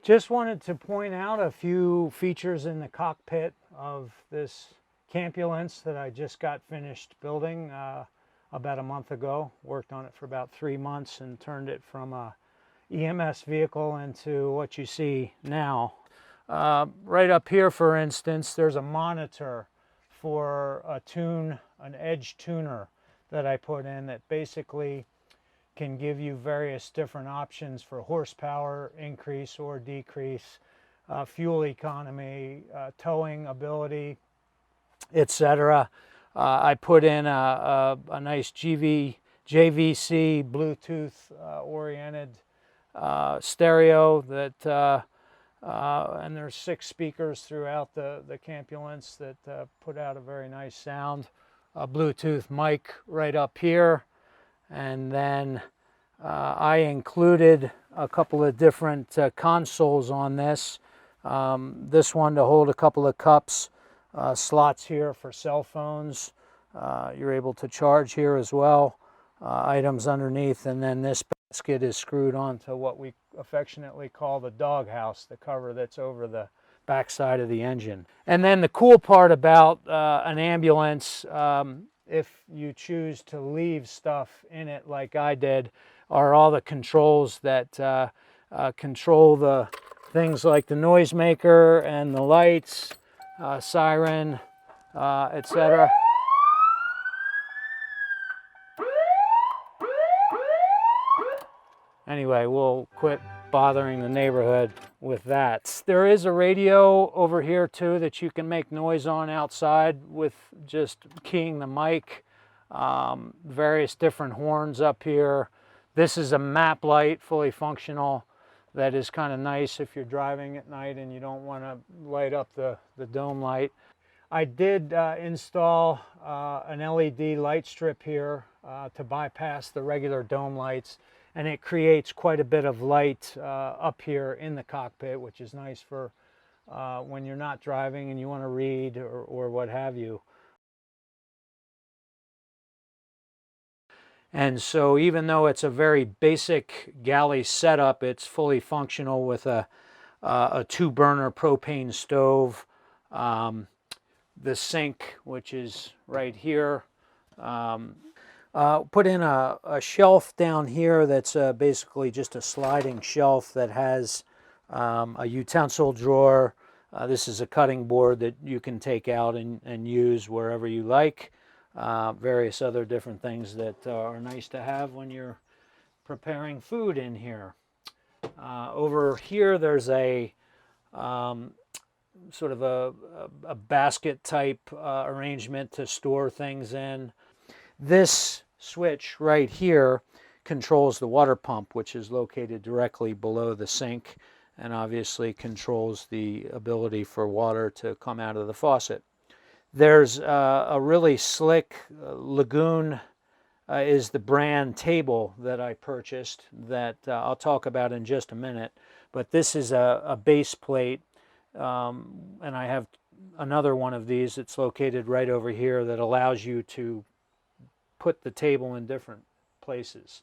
Just wanted to point out a few features in the cockpit of this Campulance that I just got finished building about a month ago. Worked on it for about 3 months and turned it from a EMS vehicle into what you see now. Right up here, for instance, there's a monitor for an edge tuner that I put in that basically can give you various different options for horsepower increase or decrease, fuel economy, towing ability, etc. I put in a nice JVC Bluetooth oriented stereo that and there's 6 speakers throughout the Campulance that put out a very nice sound. A Bluetooth mic right up here, and then I included a couple of different consoles on this. This one to hold a couple of cups, slots here for cell phones. You're able to charge here as well. Items underneath, and then this basket is screwed onto what we affectionately call the doghouse, the cover that's over the backside of the engine. And then the cool part about an ambulance, if you choose to leave stuff in it like I did, are all the controls that control the things like the noisemaker and the lights, siren, etc. Anyway, we'll quit bothering the neighborhood with that. There is a radio over here too that you can make noise on outside with just keying the mic. Various different horns up here. This is a map light, fully functional, that is kind of nice if you're driving at night and you don't want to light up the dome light. I did install an LED light strip here to bypass the regular dome lights, and it creates quite a bit of light up here in the cockpit, which is nice for when you're not driving and you want to read or what have you. And so even though it's a very basic galley setup, it's fully functional with a 2-burner propane stove, the sink, which is right here. Put in a shelf down here that's basically just a sliding shelf that has a utensil drawer. This is a cutting board that you can take out and use wherever you like. Various other different things that are nice to have when you're preparing food in here. Over here there's a sort of a basket type arrangement to store things in. This switch right here controls the water pump, which is located directly below the sink, and obviously controls the ability for water to come out of the faucet. There's a really slick Lagoon is the brand table that I purchased that I'll talk about in just a minute. But this is a base plate, and I have another one of these that's located right over here that allows you to put the table in different places.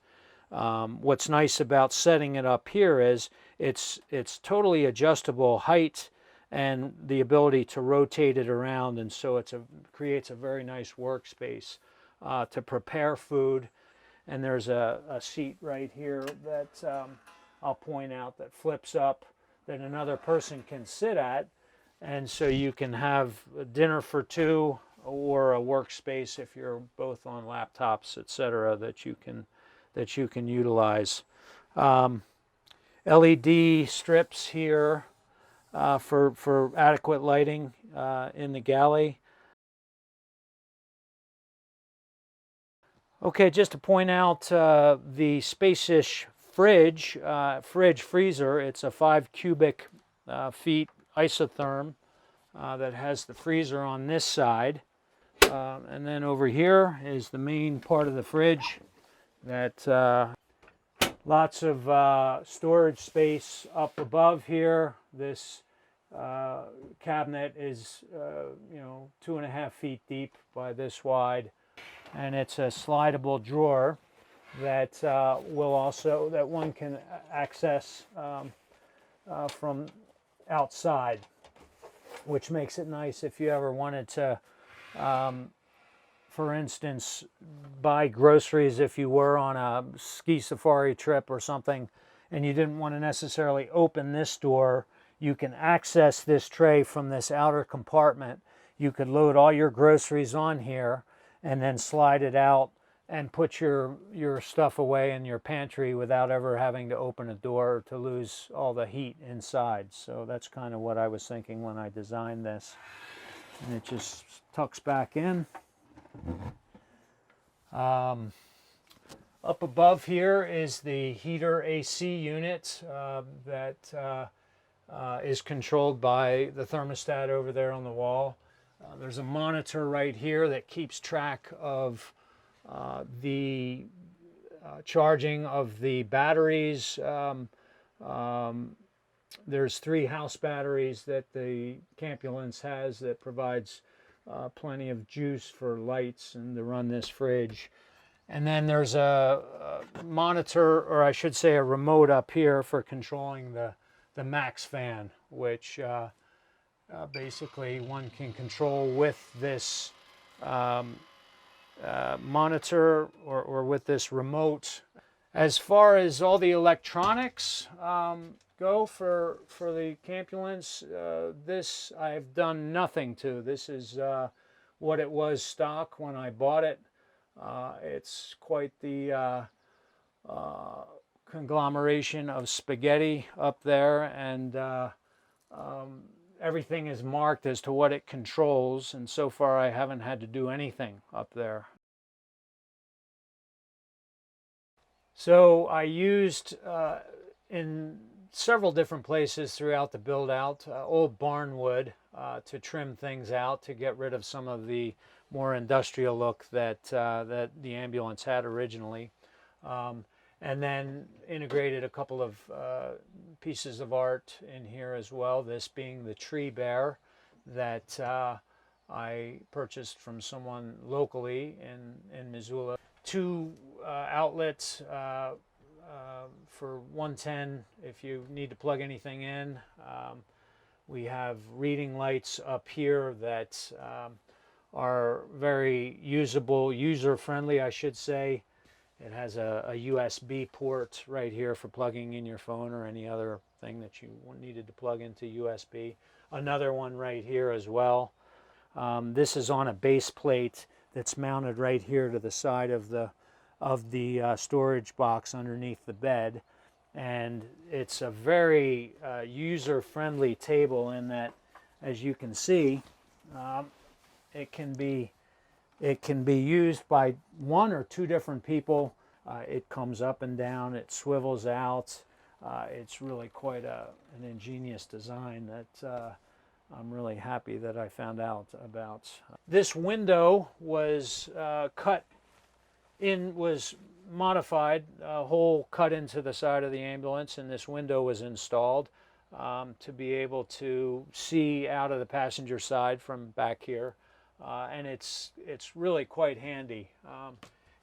What's nice about setting it up here is it's totally adjustable height and the ability to rotate it around, and so creates a very nice workspace to prepare food. And there's a seat right here that I'll point out that flips up that another person can sit at, and so you can have a dinner for 2 or a workspace if you're both on laptops, etc., that you can utilize. LED strips here for adequate lighting in the galley. Okay, just to point out the Spacish fridge, freezer. It's a 5 cubic feet isotherm that has the freezer on this side. And then over here is the main part of the fridge that lots of storage space up above here. This cabinet is 2.5 feet deep by this wide, and it's a slidable drawer that one can access from outside, which makes it nice if you ever wanted to, for instance, buy groceries if you were on a ski safari trip or something and you didn't want to necessarily open this door. You can access this tray from this outer compartment. You could load all your groceries on here and then slide it out and put your stuff away in your pantry without ever having to open a door to lose all the heat inside. So that's kind of what I was thinking when I designed this. And it just tucks back in. Up above here is the heater AC unit that is controlled by the thermostat over there on the wall. There's a monitor right here that keeps track of the charging of the batteries. There's 3 house batteries that the Campulance has that provides plenty of juice for lights and to run this fridge. And then there's a monitor, or I should say a remote up here for controlling the max fan, which basically one can control with this monitor or with this remote. As far as all the electronics go for the Campulance, this I've done nothing to. This is what it was stock when I bought it. It's quite the conglomeration of spaghetti up there, and everything is marked as to what it controls, and so far I haven't had to do anything up there. So I used in several different places throughout the build out old barn wood to trim things out, to get rid of some of the more industrial look that that the Ambulance had originally, and then integrated a couple of pieces of art in here as well, this being the tree bear that I purchased from someone locally in Missoula. 2 outlets for 110 if you need to plug anything in. We have reading lights up here that are very usable, user-friendly, I should say. It has a USB port right here for plugging in your phone or any other thing that you needed to plug into USB. Another one right here as well. This is on a base plate that's mounted right here to the side of the storage box underneath the bed, and it's a very user-friendly table in that, as you can see, it can be used by 1 or 2 different people. It comes up and down, it swivels out. It's really quite an ingenious design that I'm really happy that I found out about. This window was was modified, a hole cut into the side of the Ambulance, and this window was installed to be able to see out of the passenger side from back here. And it's really quite handy.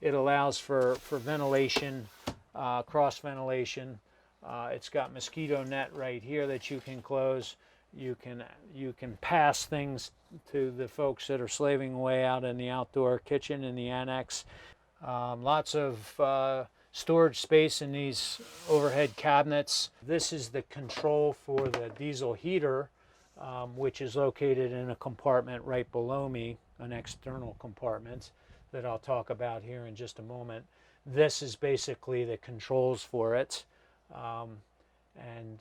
It allows for ventilation, cross ventilation. It's got mosquito net right here that you can close. You can pass things to the folks that are slaving away out in the outdoor kitchen in the annex. Lots of storage space in these overhead cabinets. This is the control for the diesel heater, which is located in a compartment right below me, an external compartment that I'll talk about here in just a moment. This is basically the controls for it. And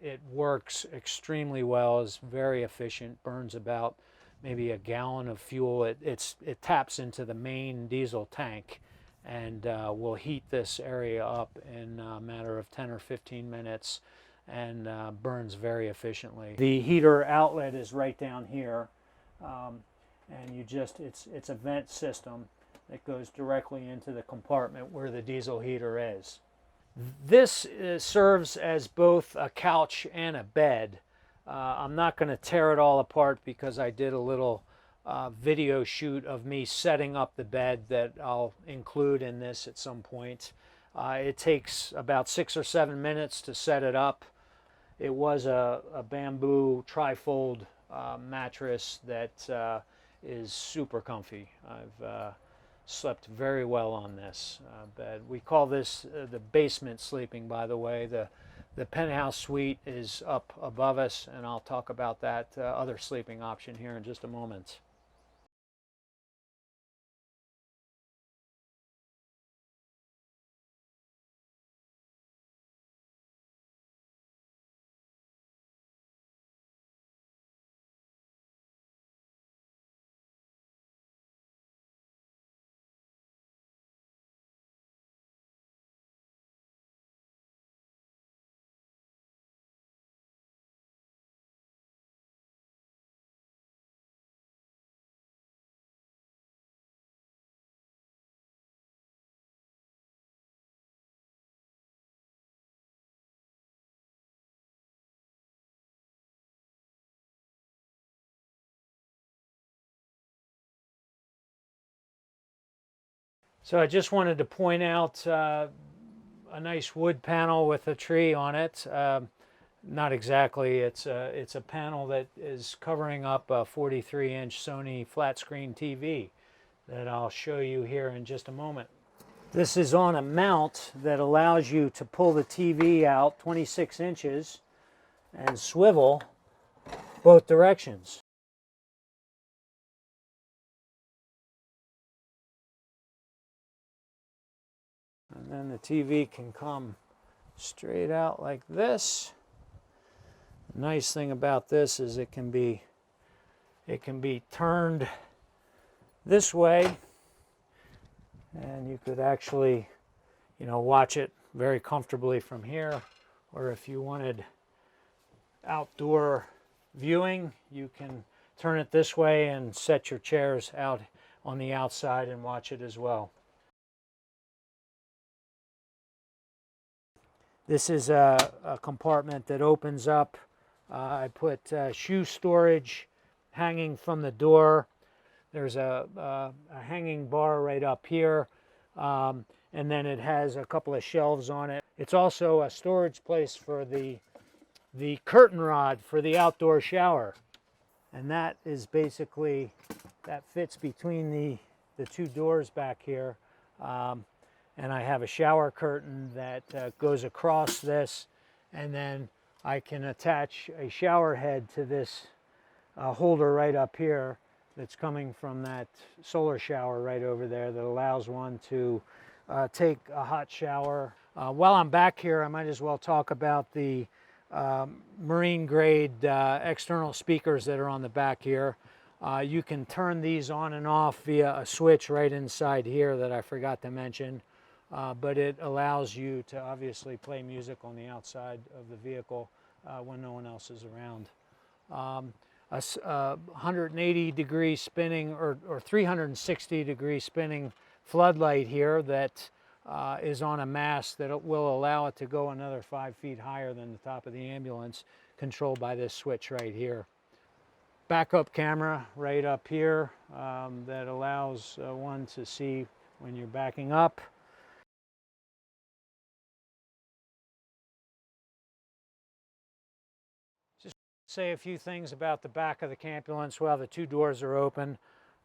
it works extremely well, is very efficient, burns about maybe a gallon of fuel. It taps into the main diesel tank and will heat this area up in a matter of 10 or 15 minutes and burns very efficiently. The heater outlet is right down here, and it's a vent system that goes directly into the compartment where the diesel heater is. This serves as both a couch and a bed. I'm not going to tear it all apart because I did a little video shoot of me setting up the bed that I'll include in this at some point. It takes about 6 or 7 minutes to set it up, it was a bamboo trifold mattress that is super comfy. I've slept very well on this bed. We call this the basement sleeping, by the way. The penthouse suite is up above us, and I'll talk about that other sleeping option here in just a moment. So I just wanted to point out a nice wood panel with a tree on it. Not exactly. It's a panel that is covering up a 43-inch Sony flat screen TV that I'll show you here in just a moment. This is on a mount that allows you to pull the TV out 26 inches and swivel both directions. And then the TV can come straight out like this. The nice thing about this is it can be turned this way, and you could actually, watch it very comfortably from here. Or if you wanted outdoor viewing, you can turn it this way and set your chairs out on the outside and watch it as well. This is a compartment that opens up. I put shoe storage hanging from the door. There's a hanging bar right up here, and then it has a couple of shelves on it. It's also a storage place for the curtain rod for the outdoor shower. And that is basically, that fits between the two doors back here. And I have a shower curtain that goes across this, and then I can attach a shower head to this holder right up here that's coming from that solar shower right over there that allows one to take a hot shower. While I'm back here, I might as well talk about the marine grade external speakers that are on the back here. You can turn these on and off via a switch right inside here that I forgot to mention. But it allows you to obviously play music on the outside of the vehicle when no one else is around. A 180 degree spinning or 360 degree spinning floodlight here that is on a mast that will allow it to go another 5 feet higher than the top of the ambulance, controlled by this switch right here. Backup camera right up here that allows one to see when you're backing up. Say a few things about the back of the Campulance while the two doors are open.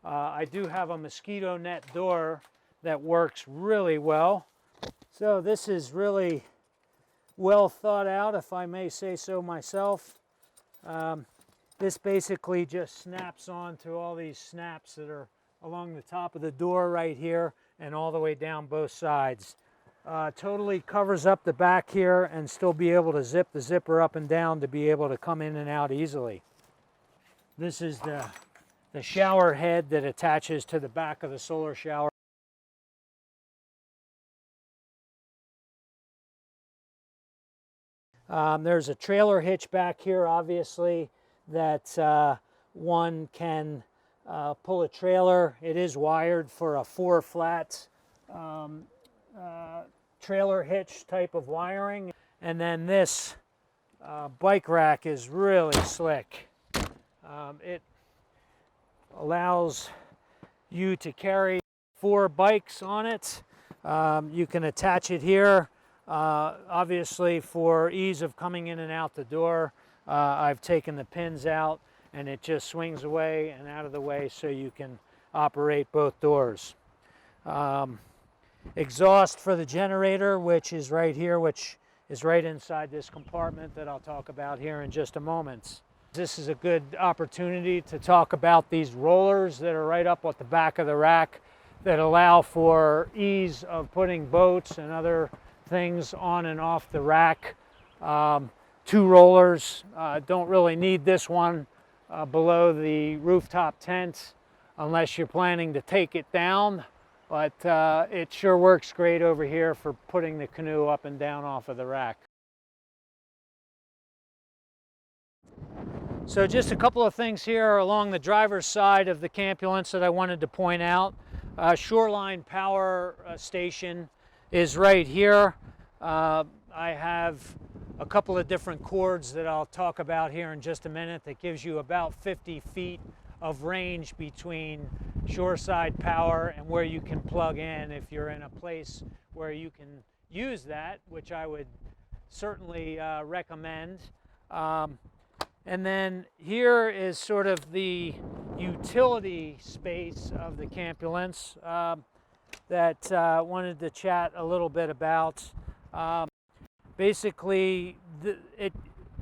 I do have a mosquito net door that works really well. So this is really well thought out, if I may say so myself. This basically just snaps onto all these snaps that are along the top of the door right here and all the way down both sides. Totally covers up the back here and still be able to zip the zipper up and down to be able to come in and out easily. This is the shower head that attaches to the back of the solar shower. There's a trailer hitch back here, obviously, that one can pull a trailer. It is wired for a 4-flat trailer hitch type of wiring. And then this bike rack is really slick. It allows you to carry 4 bikes on it. You can attach it here Obviously, for ease of coming in and out the door, I've taken the pins out and it just swings away and out of the way so you can operate both doors. Exhaust for the generator, which is right here, which is right inside this compartment that I'll talk about here in just a moment. This is a good opportunity to talk about these rollers that are right up at the back of the rack that allow for ease of putting boats and other things on and off the rack. Two rollers, don't really need this one below the rooftop tent unless you're planning to take it down, but it sure works great over here for putting the canoe up and down off of the rack. So just a couple of things here along the driver's side of the Campulance that I wanted to point out. Shoreline power station is right here. I have a couple of different cords that I'll talk about here in just a minute that gives you about 50 feet of range between shoreside power and where you can plug in if you're in a place where you can use that, which I would certainly recommend. And then here is sort of the utility space of the Campulance that wanted to chat a little bit about. Basically,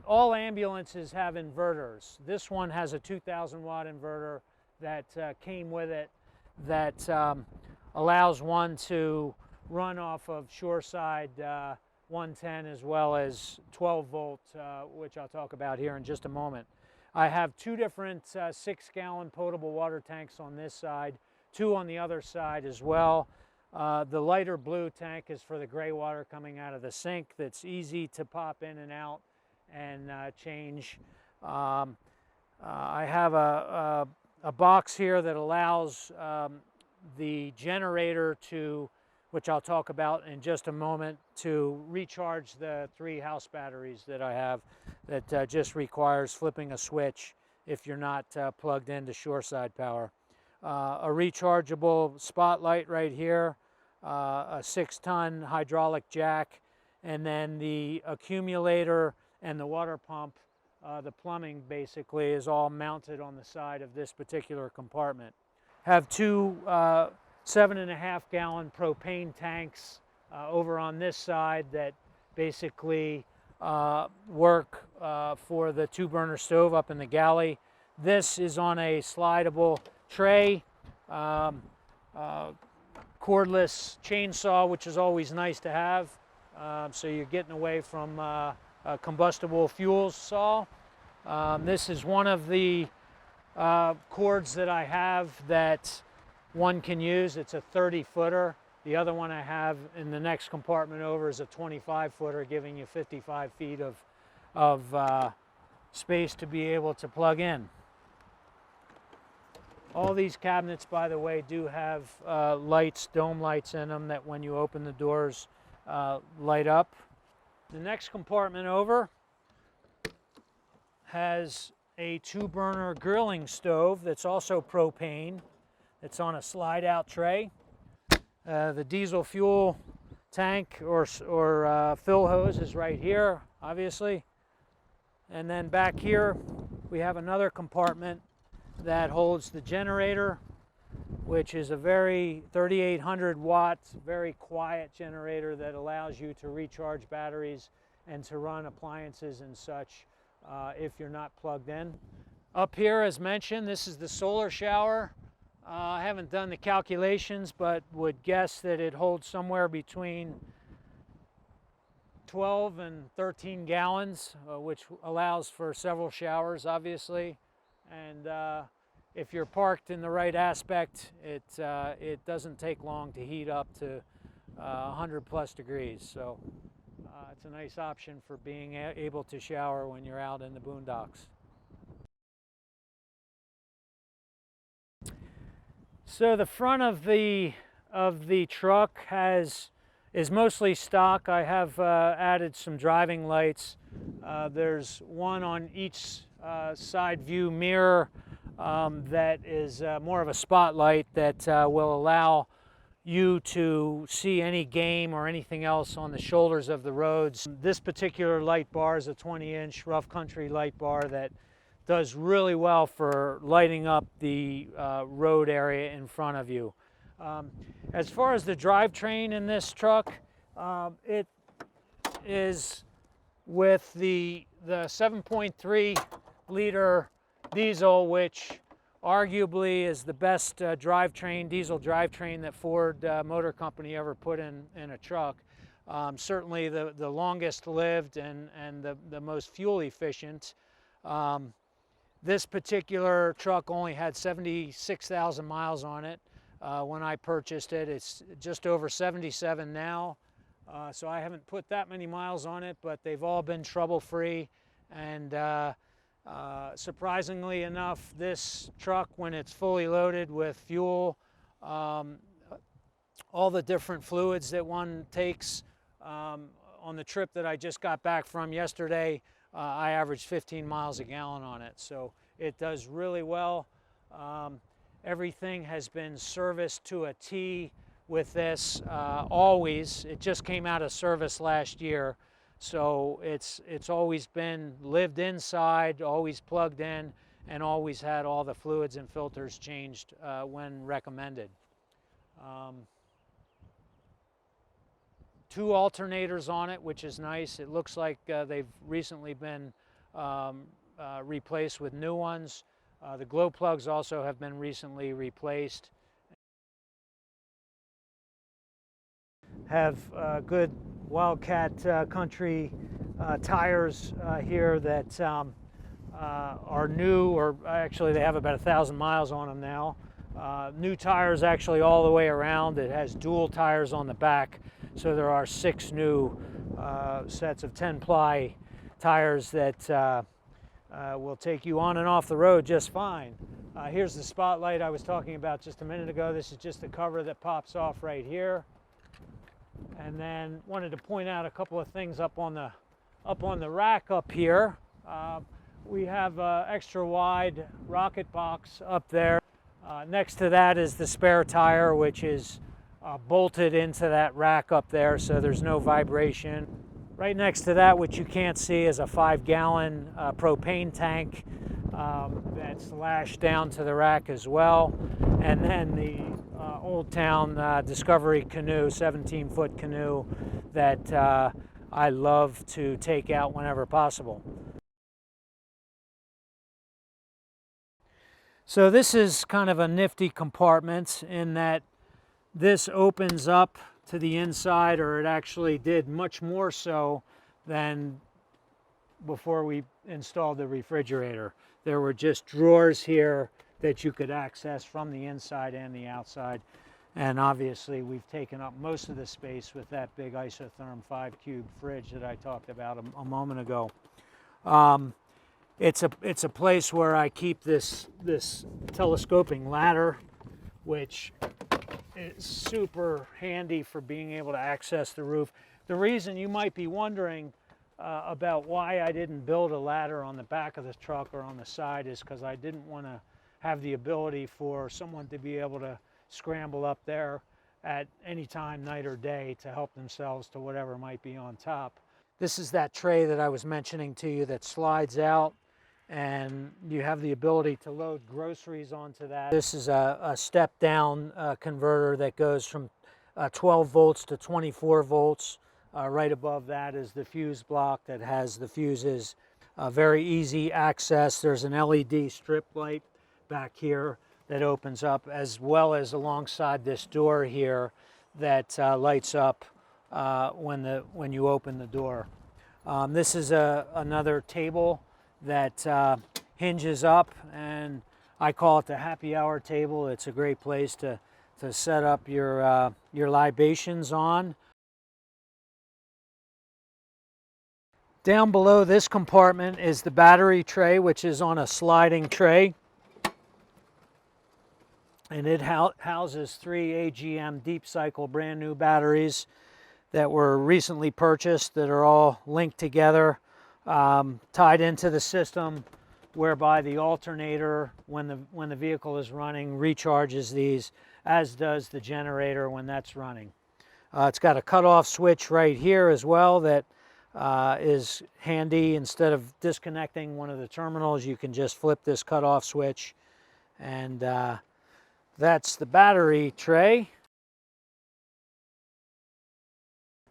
all ambulances have inverters. This one has a 2,000 watt inverter that came with it that allows one to run off of shoreside 110 as well as 12 volt, which I'll talk about here in just a moment. I have two different 6-gallon potable water tanks on this side, two on the other side as well. The lighter blue tank is for the gray water coming out of the sink that's easy to pop in and out and change. I have a box here that allows the generator to, which I'll talk about in just a moment, to recharge the 3 house batteries that I have that just requires flipping a switch if you're not plugged into shoreside power. A rechargeable spotlight right here, a 6-ton hydraulic jack, and then the accumulator and the water pump, the plumbing basically is all mounted on the side of this particular compartment. Have two 7.5-gallon propane tanks over on this side that basically work for the 2-burner stove up in the galley. This is on a slidable tray, cordless chainsaw, which is always nice to have. So you're getting away from a combustible fuels saw. This is one of the cords that I have that one can use. It's a 30-footer. The other one I have in the next compartment over is a 25-footer, giving you 55 feet of space to be able to plug in. All these cabinets, by the way, do have lights, dome lights in them that when you open the doors light up. The next compartment over has a 2-burner grilling stove that's also propane. It's on a slide-out tray. The diesel fuel tank or fill hose is right here, obviously. And then back here, we have another compartment that holds the generator, which is a very 3,800 watts, very quiet generator that allows you to recharge batteries and to run appliances and such if you're not plugged in. Up here, as mentioned, this is the solar shower. I haven't done the calculations, but would guess that it holds somewhere between 12 and 13 gallons, which allows for several showers, obviously. And if you're parked in the right aspect, it doesn't take long to heat up to 100+ degrees. So it's a nice option for being able to shower when you're out in the boondocks. So the front of the truck is mostly stock. I have added some driving lights. There's one on each side view mirror that is more of a spotlight that will allow you to see any game or anything else on the shoulders of the roads. This particular light bar is a 20-inch rough country light bar that does really well for lighting up the road area in front of you. As far as the drivetrain in this truck, it is with the 7.3 liter diesel, which arguably is the best diesel drivetrain that Ford Motor Company ever put in a truck. Certainly the longest lived and the most fuel efficient. This particular truck only had 76,000 miles on it when I purchased it. It's just over 77 now. So I haven't put that many miles on it, but they've all been trouble-free. And surprisingly enough, this truck, when it's fully loaded with fuel, all the different fluids that one takes, on the trip that I just got back from yesterday, I averaged 15 miles a gallon on it. So it does really well. Everything has been serviced to a T with this, always. It just came out of service last year. So it's always been lived inside, always plugged in, and always had all the fluids and filters changed when recommended. 2 alternators on it, which is nice. It looks like they've recently been replaced with new ones. The glow plugs also have been recently replaced. Have good Wildcat country tires here that are new, or actually they have about 1,000 miles on them now. New tires actually all the way around. It has dual tires on the back, so there are 6 new sets of 10-ply tires that will take you on and off the road just fine. Here's the spotlight I was talking about just a minute ago. This is just the cover that pops off right here. And then wanted to point out a couple of things up on the rack up here. We have an extra wide rocket box up there. Next to that is the spare tire, which is bolted into that rack up there, so there's no vibration. Right next to that, which you can't see, is a 5-gallon propane tank that's lashed down to the rack as well. And then the Old Town Discovery canoe, 17-foot canoe that I love to take out whenever possible. So this is kind of a nifty compartment in that this opens up to the inside, or it actually did much more so than before we installed the refrigerator. There were just drawers here that you could access from the inside and the outside. And obviously we've taken up most of the space with that big isotherm 5-cube fridge that I talked about a moment ago. It's a place where I keep this telescoping ladder, which is super handy for being able to access the roof. The reason you might be wondering about why I didn't build a ladder on the back of the truck or on the side is because I didn't want to have the ability for someone to be able to scramble up there at any time, night or day, to help themselves to whatever might be on top. This is that tray that I was mentioning to you that slides out, and you have the ability to load groceries onto that. This is a step-down converter that goes from 12 volts to 24 volts. Right above that is the fuse block that has the fuses. Very easy access. There's an LED strip light back here that opens up, as well as alongside this door here that lights up when you open the door. This is another table that hinges up, and I call it the happy hour table. It's a great place to set up your libations on. Down below this compartment is the battery tray, which is on a sliding tray. And it houses 3 AGM deep cycle brand new batteries that were recently purchased that are all linked together, tied into the system, whereby the alternator, when the vehicle is running, recharges these, as does the generator when that's running. It's got a cutoff switch right here as well that is handy. Instead of disconnecting one of the terminals, you can just flip this cutoff switch, and that's the battery tray.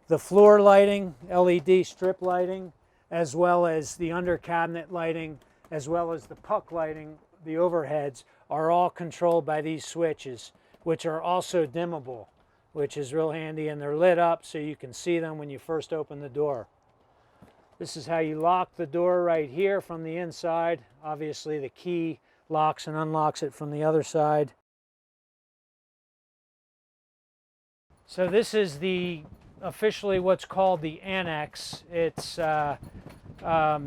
The floor lighting, LED strip lighting, as well as the under cabinet lighting, as well as the puck lighting, the overheads, are all controlled by these switches, which are also dimmable, which is real handy, and they're lit up so you can see them when you first open the door. This is how you lock the door right here from the inside. Obviously the key locks and unlocks it from the other side. So this is officially what's called the annex. It's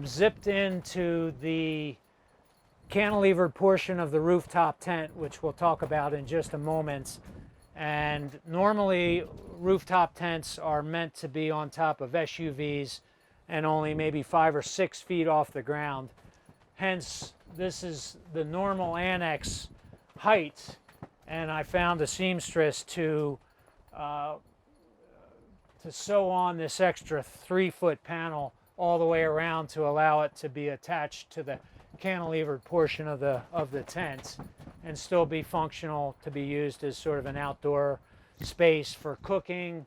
zipped into the cantilevered portion of the rooftop tent, which we'll talk about in just a moment. And normally rooftop tents are meant to be on top of SUVs and only maybe 5 or 6 feet off the ground. Hence, this is the normal annex height, and I found a seamstress to sew on this extra 3-foot panel all the way around to allow it to be attached to the cantilevered portion of the tent and still be functional to be used as sort of an outdoor space for cooking,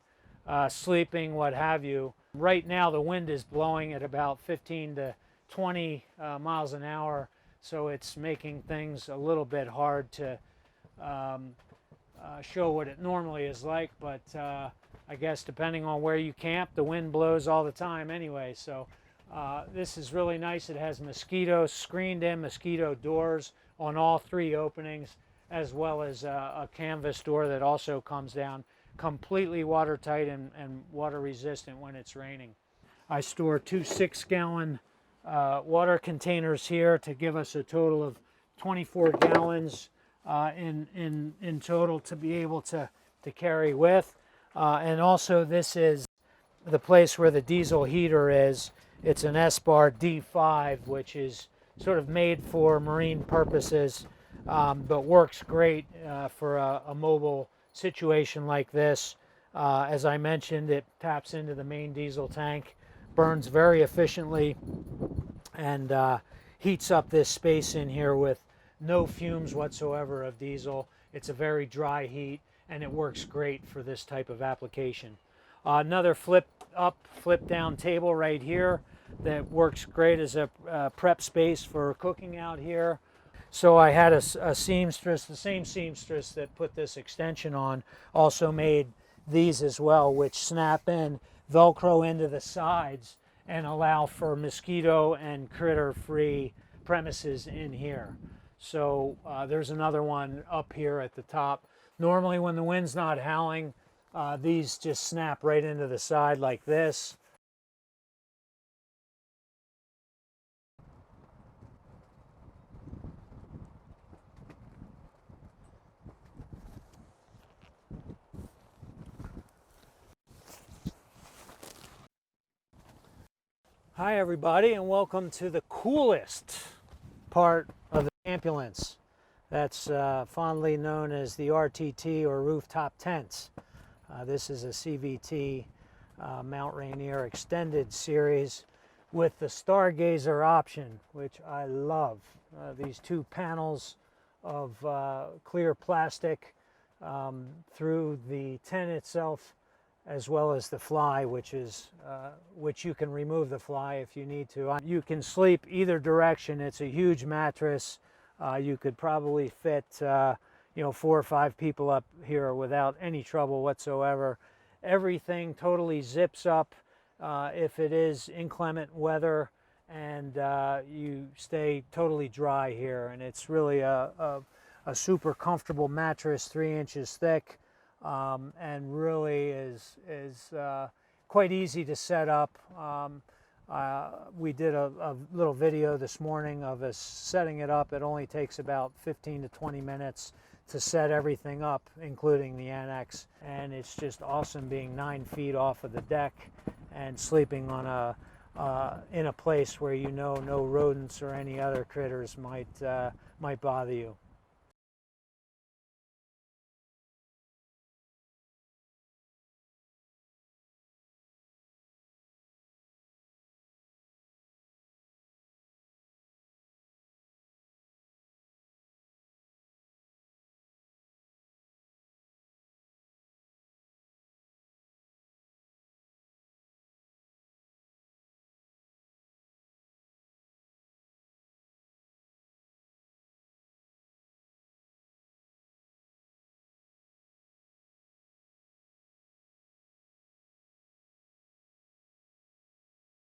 sleeping, what have you. Right now the wind is blowing at about 15 to 20 miles an hour, so it's making things a little bit hard to show what it normally is like, but I guess depending on where you camp, the wind blows all the time anyway. So this is really nice. It has screened-in mosquito doors on all 3 openings, as well as a canvas door that also comes down, completely watertight and water resistant when it's raining. I store 2 6-gallon water containers here to give us a total of 24 gallons in total to be able to carry with. And also this is the place where the diesel heater is. It's an S-Bar D5, which is sort of made for marine purposes, but works great for a mobile situation like this. As I mentioned, it taps into the main diesel tank, burns very efficiently, and heats up this space in here with no fumes whatsoever of diesel. It's a very dry heat, and it works great for this type of application. Another flip up, flip down table right here that works great as a prep space for cooking out here. So I had a seamstress, the same seamstress that put this extension on, also made these as well, which snap in, Velcro into the sides, and allow for mosquito and critter free premises in here. So there's another one up here at the top. Normally when the wind's not howling, these just snap right into the side like this. Hi everybody, and welcome to the coolest part of the Campulance. That's fondly known as the RTT, or rooftop tents. This is a CVT Mount Rainier extended series with the Stargazer option, which I love. These 2 panels of clear plastic through the tent itself, as well as the fly, which you can remove the fly if you need to. You can sleep either direction. It's a huge mattress. You could probably fit 4 or 5 people up here without any trouble whatsoever. Everything totally zips up if it is inclement weather, and you stay totally dry here. And it's really a super comfortable mattress, 3 inches thick. And really is quite easy to set up. We did a little video this morning of us setting it up. It only takes about 15 to 20 minutes to set everything up, including the annex, and it's just awesome being 9 feet off of the deck and sleeping on in a place where no rodents or any other critters might bother you.